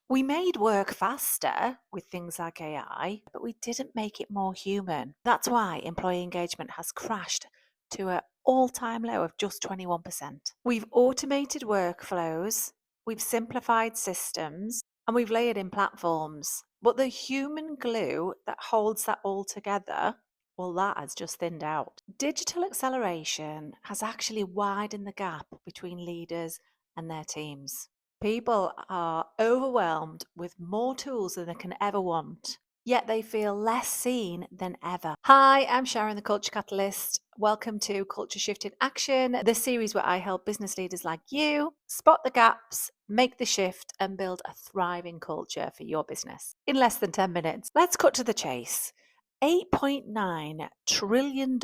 We made work faster with things like AI, but we didn't make it more human. That's why employee engagement has crashed to an all-time low of just 21%. We've automated workflows, we've simplified systems, and we've layered in platforms. But the human glue that holds that all together, well, that has just thinned out. Digital acceleration has actually widened the gap between leaders and their teams. People are overwhelmed with more tools than they can ever want, yet they feel less seen than ever. Hi, I'm Sharon, the Culture Catalyst. Welcome to Culture Shift in Action, the series where I help business leaders like you spot the gaps, make the shift, and build a thriving culture for your business in less than 10 minutes. Let's cut to the chase. $8.9 trillion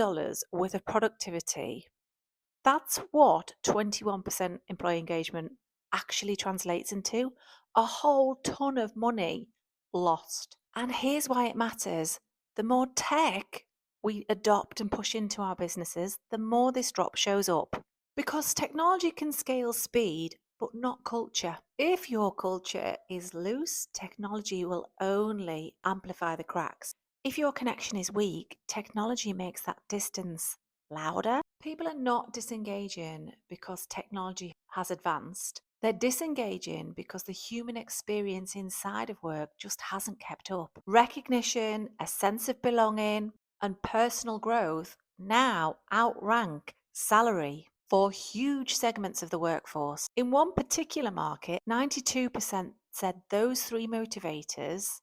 worth of productivity. That's what 21% employee engagement actually translates into: a whole ton of money lost. And here's why it matters. The more tech we adopt and push into our businesses, the more this drop shows up. Because technology can scale speed, but not culture. If your culture is loose, technology will only amplify the cracks. If your connection is weak, technology makes that distance louder. People are not disengaging because technology has advanced. They're disengaging because the human experience inside of work just hasn't kept up. Recognition, a sense of belonging, and personal growth now outrank salary for huge segments of the workforce. In one particular market, 92% said those three motivators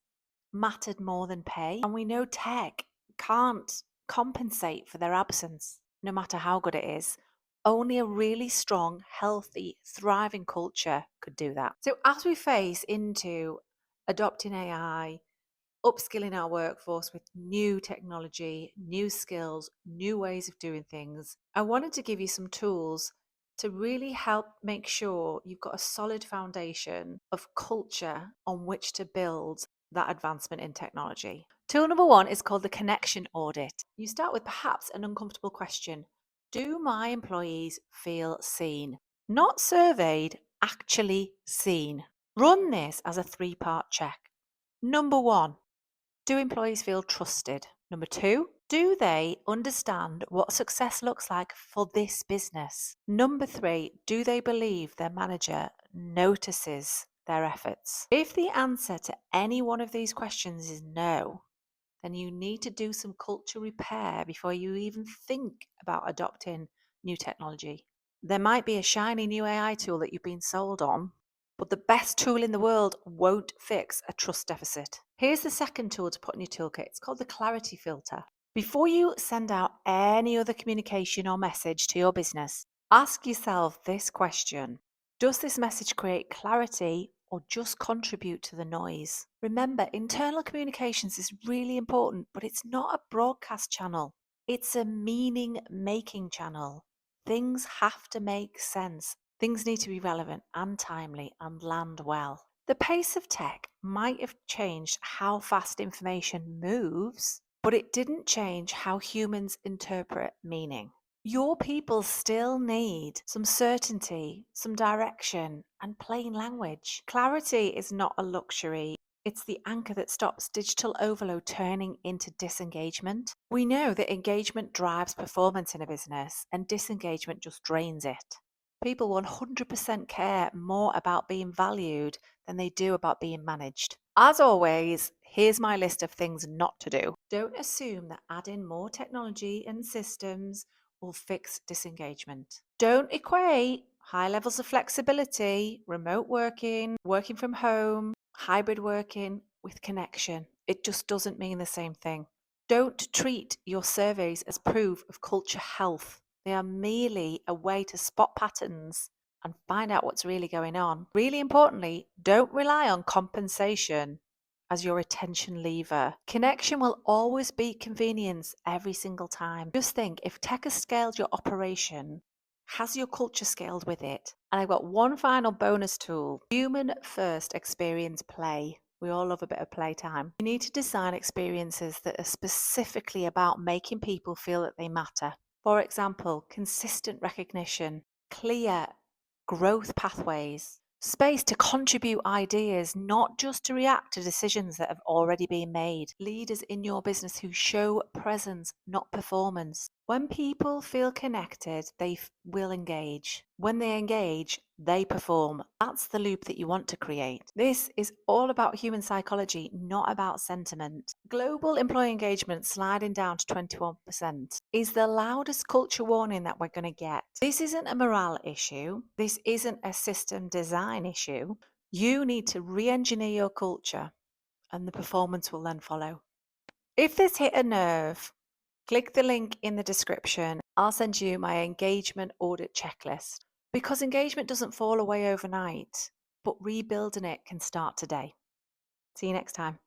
mattered more than pay. And we know tech can't compensate for their absence, no matter how good it is. Only a really strong, healthy, thriving culture could do that. So, as we face into adopting AI, upskilling our workforce with new technology, new skills, new ways of doing things, I wanted to give you some tools to really help make sure you've got a solid foundation of culture on which to build that advancement in technology. Tool number one is called the connection audit. You start with perhaps an uncomfortable question. Do my employees feel seen? Not surveyed, actually seen. Run this as a 3-part check. Number one, do employees feel trusted? Number two, do they understand what success looks like for this business? Number three, do they believe their manager notices their efforts? If the answer to any one of these questions is no, then you need to do some culture repair before you even think about adopting new technology. There might be a shiny new AI tool that you've been sold on, but the best tool in the world won't fix a trust deficit. Here's the second tool to put in your toolkit. It's called the clarity filter. Before you send out any other communication or message to your business, ask yourself this question. Does this message create clarity or just contribute to the noise? Remember, internal communications is really important, but it's not a broadcast channel. It's a meaning making channel. Things have to make sense. Things need to be relevant and timely and land well. The pace of tech might have changed how fast information moves, but it didn't change how humans interpret meaning. Your people still need some certainty, some direction, and plain language. Clarity is not a luxury. It's the anchor that stops digital overload turning into disengagement. We know that engagement drives performance in a business and disengagement just drains it. People 100% care more about being valued than they do about being managed. As always, here's my list of things not to do. Don't assume that adding more technology and systems will fix disengagement. Don't equate high levels of flexibility, remote working, working from home, hybrid working with connection. It just doesn't mean the same thing. Don't treat your surveys as proof of culture health. They are merely a way to spot patterns and find out what's really going on. Really importantly, don't rely on compensation as your attention lever. Connection will always beat convenience every single time. Just think, if tech has scaled your operation, has your culture scaled with it? And I've got one final bonus tool: human first experience play. We all love a bit of playtime. You need to design experiences that are specifically about making people feel that they matter. For example, consistent recognition, clear growth pathways, Space to contribute ideas, not just to react to decisions that have already been made. Leaders in your business who show presence, not performance. When people feel connected, they will engage. When they engage, they perform. That's the loop that you want to create. This is all about human psychology, not about sentiment. Global employee engagement sliding down to 21% is the loudest culture warning that we're going to get. This isn't a morale issue. This isn't a system design issue. You need to re-engineer your culture and the performance will then follow. If this hit a nerve, click the link in the description. I'll send you my engagement audit checklist because engagement doesn't fall away overnight, but rebuilding it can start today. See you next time.